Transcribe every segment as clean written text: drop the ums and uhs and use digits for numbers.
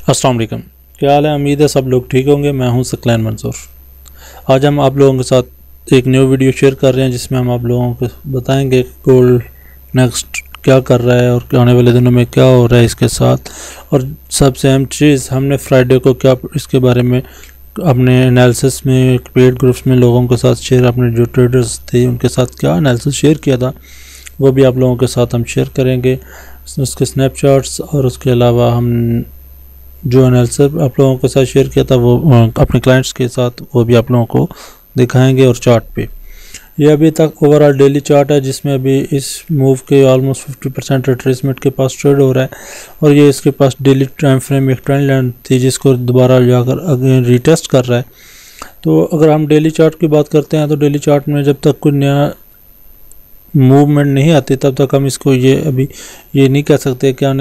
अस्सलाम वालेकुम। क्या हाल है? उम्मीद है सब लोग ठीक होंगे। मैं हूं सकलैन मंसूर। आज हम आप लोगों के साथ एक न्यू वीडियो शेयर कर रहे हैं जिसमें हम आप लोगों को बताएंगे गोल्ड नेक्स्ट क्या कर रहा है और आने वाले दिनों में क्या हो रहा है इसके साथ। और सबसे अहम चीज़, हमने फ्राइडे को क्या इसके बारे में अपने एनालिसिस में पेड ग्रुप्स में लोगों के साथ शेयर, अपने जो ट्रेडर्स थे उनके साथ क्या एनालिसिस शेयर किया था वो भी आप लोगों के साथ हम शेयर करेंगे, उसके स्नैपशॉट्स। और उसके अलावा हम जो एनालिसिस आप लोगों के साथ शेयर किया था वो अपने क्लाइंट्स के साथ वो भी आप लोगों को दिखाएंगे। और चार्ट पे ये अभी तक ओवरऑल डेली चार्ट है जिसमें अभी इस मूव के ऑलमोस्ट 50% रिट्रेसमेंट के पास ट्रेड हो रहा है। और ये इसके पास डेली टाइम फ्रेम एक ट्रेंड लाइन थी जिसको दोबारा जाकर अगेन रीटेस्ट कर रहा है। तो अगर हम डेली चार्ट की बात करते हैं तो डेली चार्ट में जब तक कोई नया मूवमेंट नहीं आती तब तक हम इसको ये नहीं कह सकते क्या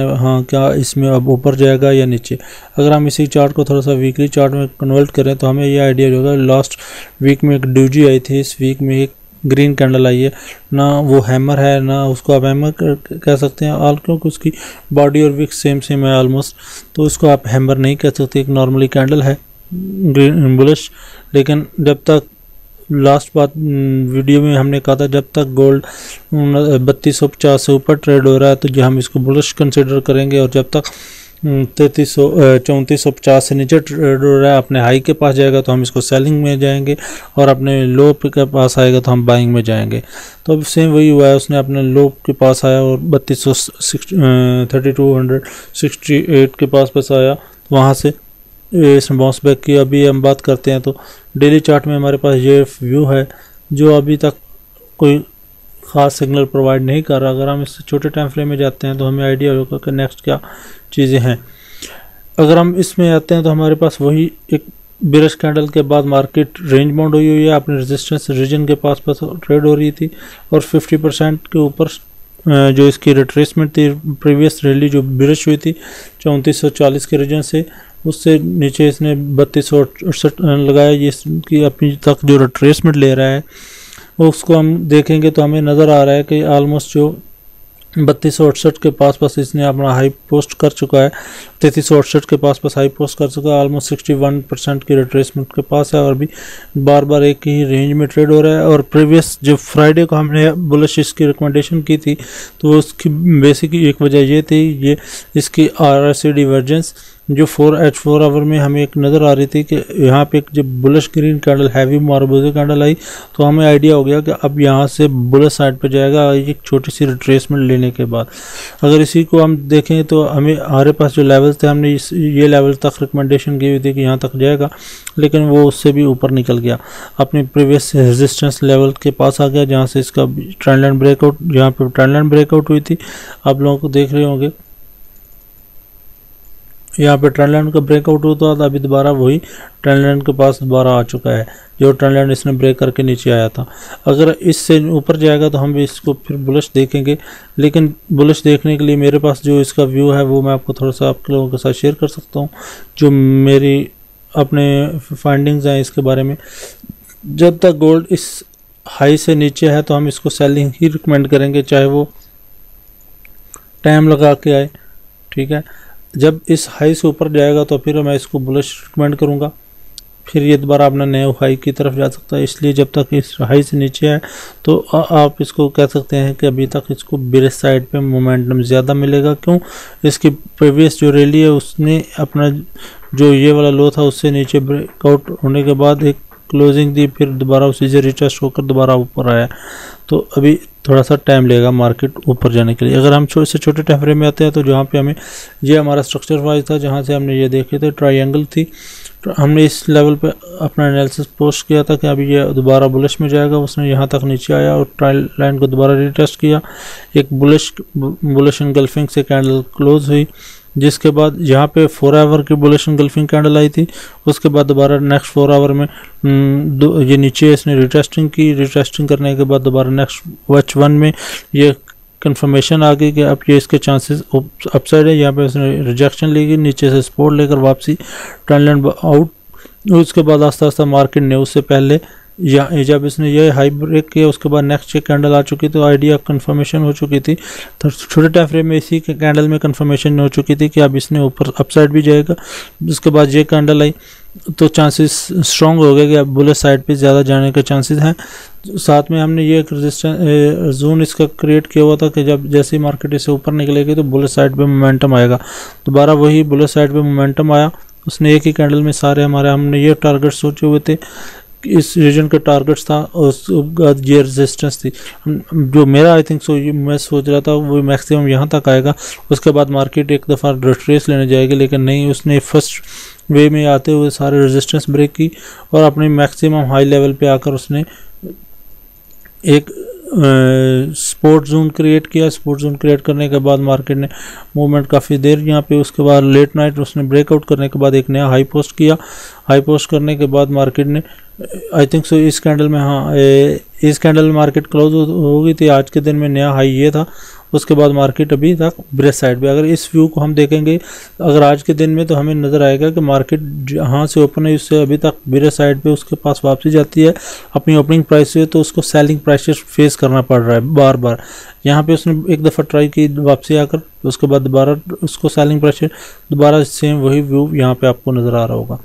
इसमें अब ऊपर जाएगा या नीचे। अगर हम इसी चार्ट को थोड़ा सा वीकली चार्ट में कन्वर्ट करें तो हमें ये आइडिया होगा। लास्ट वीक में एक डूजी आई थी, इस वीक में एक ग्रीन कैंडल आई है। ना वो हैमर है ना उसको आप हैमर कह सकते हैं ऑल, क्योंकि उसकी बॉडी और विक सेम है ऑलमोस्ट, तो उसको आप हैमर नहीं कह सकते। एक नॉर्मली कैंडल है ग्रीन बुलिश। लेकिन जब तक लास्ट बात वीडियो में हमने कहा था जब तक गोल्ड 3250 से ऊपर ट्रेड हो रहा है तो जो हम इसको बुलिश कंसिडर करेंगे, और जब तक 3450 से नीचे ट्रेड हो रहा है अपने हाई के पास जाएगा तो हम इसको सेलिंग में जाएंगे, और अपने लो के पास आएगा तो हम बाइंग में जाएंगे। तो अब सेम वही हुआ है, उसने अपने लो के पास आया और 3268 के पास आया, वहाँ से इसने बाउंस बैक की। अभी हम बात करते हैं तो डेली चार्ट में हमारे पास ये व्यू है जो अभी तक कोई ख़ास सिग्नल प्रोवाइड नहीं कर रहा। अगर हम इससे छोटे टाइम फ्रेम में जाते हैं तो हमें आइडिया होगा कि नेक्स्ट क्या चीज़ें हैं। अगर हम इसमें आते हैं तो हमारे पास वही एक बिरश कैंडल के बाद मार्केट रेंज बाउंड हुई है, अपने रेजिस्टेंस रीजन के पास ट्रेड हो रही थी, और 50% के ऊपर जो इसकी रिट्रेसमेंट थी प्रीवियस रैली जो बिरश हुई थी 3440 के रीजन से, उससे नीचे इसने 3268 लगाया। इसकी अपनी तक जो रिट्रेसमेंट ले रहा है उसको हम देखेंगे तो हमें नज़र आ रहा है कि ऑलमोस्ट जो 3268 के पास इसने अपना हाई पोस्ट कर चुका है, 3368 के पास हाई पोस्ट कर चुका है, ऑलमोस्ट 61% की रिट्रेसमेंट के पास है, और भी बार एक ही रेंज में ट्रेड हो रहा है। और प्रीवियस जो फ्राइडे को हमने बुलिश इसकी रिकमेंडेशन की थी तो उसकी बेसिक एक वजह ये थी, ये इसकी RSI डिवर्जेंस जो 4H4 आवर में हमें एक नज़र आ रही थी कि यहाँ पे एक जब bullish green candle heavy marubozu candle आई तो हमें आइडिया हो गया कि अब यहाँ से बुलिश साइड पे जाएगा एक छोटी सी रिट्रेसमेंट लेने के बाद। अगर इसी को हम देखें तो हमारे पास जो लेवल थे हमने ये लेवल तक रिकमेंडेशन की हुई थी कि यहाँ तक जाएगा, लेकिन वो उससे भी ऊपर निकल गया, अपने प्रीवियस रेजिस्टेंस लेवल के पास आ गया जहाँ से इसका ट्रेंड लाइन ब्रेकआउट, जहाँ पे ट्रेंड लाइन ब्रेकआउट हुई थी आप लोगों को देख रहे होंगे यहाँ पे ट्रेंड लाइन का ब्रेकआउट होता था। अभी दोबारा वही ट्रेंड लाइन के पास दोबारा आ चुका है जो ट्रेंड लाइन इसने ब्रेक करके नीचे आया था। अगर इससे ऊपर जाएगा तो हम भी इसको फिर बुलिश देखेंगे, लेकिन बुलिश देखने के लिए मेरे पास जो इसका व्यू है वो मैं आपको थोड़ा सा आप लोगों के साथ शेयर कर सकता हूँ, जो मेरी अपने फाइंडिंग्स हैं इसके बारे में। जब तक गोल्ड इस हाई से नीचे है तो हम इसको सेलिंग ही रिकमेंड करेंगे, चाहे वो टाइम लगा के आए, ठीक है। जब इस हाई से ऊपर जाएगा तो फिर मैं इसको बुलिश रिकमेंड करूँगा, फिर ये दोबारा अपना नए हाई की तरफ जा सकता है। इसलिए जब तक इस हाई से नीचे है तो आप इसको कह सकते हैं कि अभी तक इसको बिरिश साइड पे मोमेंटम ज़्यादा मिलेगा। क्यों? इसकी प्रीवियस जो रैली है उसने अपना जो ये वाला लो था उससे नीचे ब्रेकआउट होने के बाद एक क्लोजिंग दी, फिर दोबारा उसी से रिटेस्ट होकर दोबारा ऊपर आया, तो अभी थोड़ा सा टाइम लगेगा मार्केट ऊपर जाने के लिए। अगर हम इससे छोटे टाइम फ्रेम में आते हैं तो जहाँ पे हमें ये हमारा स्ट्रक्चर वाइज था, जहाँ से हमने ये देखे थे ट्रायंगल थी, तो हमने इस लेवल पे अपना एनालिसिस पोस्ट किया था कि अभी ये दोबारा बुलिश में जाएगा। उसने यहाँ तक नीचे आया और ट्रायल लाइन को दोबारा रिटेस्ट किया, एक बुलिश एंगल्फिंग से कैंडल क्लोज हुई, जिसके बाद यहाँ पे 4 आवर की बुलिश एंगल्फिंग कैंडल आई थी। उसके बाद दोबारा नेक्स्ट 4 आवर में ये नीचे इसने रिटेस्टिंग की, रिटेस्टिंग करने के बाद दोबारा नेक्स्ट H1 में ये कंफर्मेशन आ गई कि अब ये इसके चांसेस अपसाइड है। यहाँ पे उसने रिजेक्शन लेगी, नीचे से सपोर्ट लेकर वापसी ट्रेंड लाइन आउट। उसके बाद आस्ता आस्ता मार्केट ने उससे पहले या जब इसने ये हाई ब्रेक किया उसके बाद नेक्स्ट चेक कैंडल आ चुकी तो आइडिया कंफर्मेशन हो चुकी थी। तो छोटे टाइम फ्रेम में इसी के कैंडल में कंफर्मेशन हो चुकी थी कि अब इसने ऊपर अपसाइड भी जाएगा। उसके बाद ये कैंडल आई तो चांसेस स्ट्रॉन्ग हो गए कि अब बुलिश साइड पे ज़्यादा जाने के चांसेस हैं। साथ में हमने ये एक रेजिस्टेंस जोन इसका क्रिएट किया हुआ था कि जब जैसे ही मार्केट इससे ऊपर निकलेगी तो बुलिश साइड पे मोमेंटम आएगा। दोबारा वही बुलिश साइड पे मोमेंटम आया, उसने एक ही कैंडल में सारे हमने ये टारगेट सोचे हुए थे, इस रीजन का टारगेट्स था और उसके बाद ये रेजिस्टेंस थी। जो मेरा आई थिंक सो ये मैं सोच रहा था वो मैक्सिमम यहाँ तक आएगा, उसके बाद मार्केट एक दफ़ा रिट्रेस लेने जाएगी, लेकिन नहीं, उसने फर्स्ट वे में आते हुए सारे रेजिस्टेंस ब्रेक की और अपने मैक्सिमम हाई लेवल पे आकर उसने एक सपोर्ट जोन क्रिएट किया। सपोर्ट जोन क्रिएट करने के बाद मार्केट ने मूवमेंट काफ़ी देर यहाँ पे, उसके बाद लेट नाइट उसने ब्रेकआउट करने के बाद एक नया हाई पोस्ट किया। हाई पोस्ट करने के बाद मार्केट ने आई थिंक सो इस कैंडल में, हाँ इस कैंडल में मार्केट क्लोज हो गई थी। आज के दिन में नया हाई ये था, उसके बाद मार्केट अभी तक ब्रेक साइड पे। अगर इस व्यू को हम देखेंगे अगर आज के दिन में तो हमें नज़र आएगा कि मार्केट जहाँ से ओपन है उससे अभी तक ब्रेक साइड पे उसके पास वापसी जाती है अपनी ओपनिंग प्राइस से, तो उसको सेलिंग प्राइसेस फेस करना पड़ रहा है बार बार। यहाँ पे उसने एक दफ़ा ट्राई की वापसी आकर, उसके बाद दोबारा उसको सेलिंग प्रेशर, दोबारा सेम वही व्यू यहाँ पे आपको नज़र आ रहा होगा।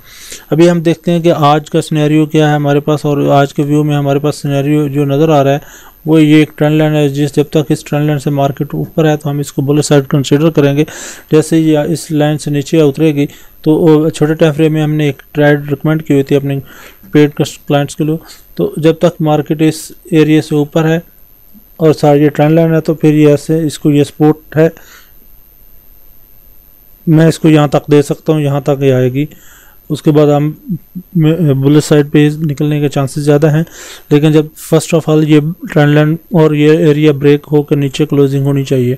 अभी हम देखते हैं कि आज का सिनेरियो क्या है हमारे पास, और आज के व्यू में हमारे पास सिनेरियो जो नज़र आ रहा है वो ये एक ट्रेंड लाइन है। जब तक इस ट्रेंड लाइन से मार्केट ऊपर है तो हम इसको बुलिश साइड कंसीडर करेंगे। जैसे ही इस लाइन से नीचे उतरेगी तो छोटे टाइम फ्रेम में हमने एक ट्रेड रिकमेंड की हुई थी अपने पेड क्लाइंट्स के लिए। तो जब तक मार्केट इस एरिया से ऊपर है और सारी ये ट्रेंड लाइन है तो फिर ये ऐसे इसको ये सपोर्ट है, मैं इसको यहाँ तक दे सकता हूँ, यहाँ तक ये आएगी। उसके बाद हम बुलिश साइड पे निकलने के चांसेस ज़्यादा हैं। लेकिन जब फर्स्ट ऑफ ऑल ये ट्रेंड लाइन और ये एरिया ब्रेक होकर नीचे क्लोजिंग होनी चाहिए,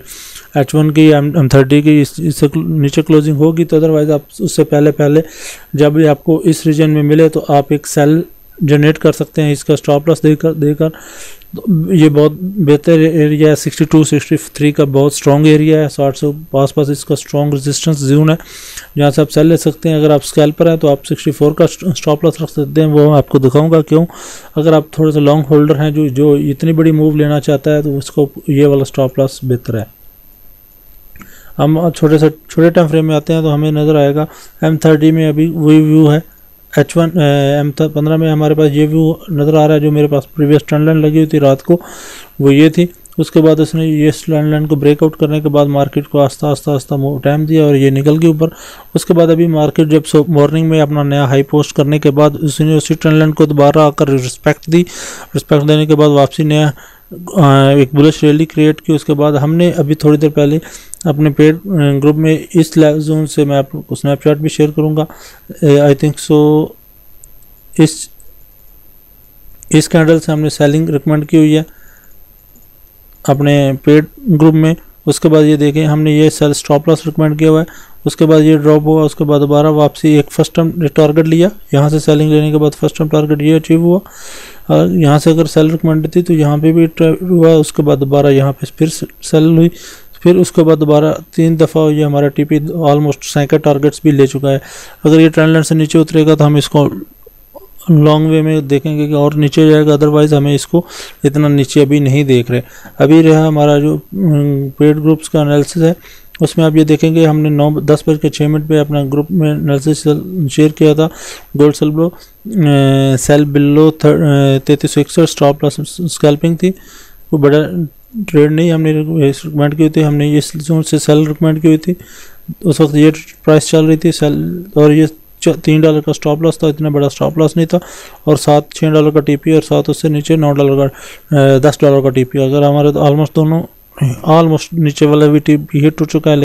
H1 की M30 की इससे नीचे क्लोजिंग होगी, तो अदरवाइज़ आप उससे पहले जब भी आपको इस रीजन में मिले तो आप एक सेल जनरेट कर सकते हैं इसका स्टॉप लॉस देकर। तो ये बहुत बेहतर एरिया है, 62-63 का बहुत स्ट्रॉन्ग एरिया है, 60 से पास इसका स्ट्रॉन्ग रेजिस्टेंस जोन है जहाँ से आप सेल ले सकते हैं। अगर आप स्कैल्प पर हैं तो आप 64 का स्टॉप लॉस रख सकते हैं, वो मैं आपको दिखाऊंगा क्यों। अगर आप थोड़े से लॉन्ग होल्डर हैं जो इतनी बड़ी मूव लेना चाहता है तो उसको ये वाला स्टॉप लॉस बेहतर है। हम छोटे टाइम फ्रेम में आते हैं तो हमें नज़र आएगा M30 में अभी वही व्यू है। H1 M15 में हमारे पास ये व्यू नज़र आ रहा है, जो मेरे पास प्रीवियस ट्रेंड लाइन लगी हुई थी रात को वो ये थी। उसके बाद उसने ये ट्रेंड लाइन को ब्रेकआउट करने के बाद मार्केट को आस्ता आस्ता टाइम दिया और ये निकल गई ऊपर। उसके बाद अभी मार्केट जब मॉर्निंग में अपना नया हाई पोस्ट करने के बाद उसने उसी ट्रेंड लाइन को दोबारा आकर रिस्पेक्ट दी। रिस्पेक्ट देने के बाद वापसी नया एक बुलिश रैली क्रिएट की। उसके बाद हमने अभी थोड़ी देर पहले अपने पेड ग्रुप में इस जोन से मैं आपको स्नैपशॉट भी शेयर करूंगा। आई थिंक सो इस कैंडल से हमने सेलिंग रिकमेंड की हुई है अपने पेड ग्रुप में। उसके बाद ये देखें हमने ये सेल स्टॉप लॉस रिकमेंड किया हुआ है। उसके बाद ये ड्रॉप हुआ, उसके बाद दोबारा वापसी एक फर्स्ट टर्म टारगेट लिया, यहाँ से सेलिंग लेने के बाद फर्स्ट टर्म टारगेट ये अचीव हुआ। और यहाँ से अगर सेल रिकमेंड थी तो यहाँ पे भी हुआ, उसके बाद दोबारा यहाँ पे फिर सेल हुई, फिर उसके बाद दोबारा 3 दफ़ा ये हमारा टीपी ऑलमोस्ट 67 टारगेट्स भी ले चुका है। अगर ये ट्रेंड लाइन से नीचे उतरेगा तो हम इसको लॉन्ग वे में देखेंगे कि और नीचे जाएगा, अदरवाइज़ हमें इसको इतना नीचे अभी नहीं देख रहे। अभी रहा हमारा जो पेड ग्रुप्स का एनालिसिस है उसमें आप ये देखेंगे हमने 10:06 पे अपना ग्रुप में एनालिसिस शेयर किया था। Gold silver sell below 3361 stop loss scalping थी, कोई बड़ा ट्रेड नहीं हमने रिकमेंड की हुई थी। हमने इस जोन से सेल रिकमेंड की हुई थी, उस वक्त ये प्राइस चल रही थी सेल, और ये $3 का स्टॉप लॉस था, इतना बड़ा स्टॉप लॉस नहीं था। और साथ $6 का टीपी और साथ उससे नीचे $9 का $10 का टीपी। अगर हमारे तो ऑलमोस्ट दोनों ऑलमोस्ट नीचे वाला भी टीपी हिट हो चुका है।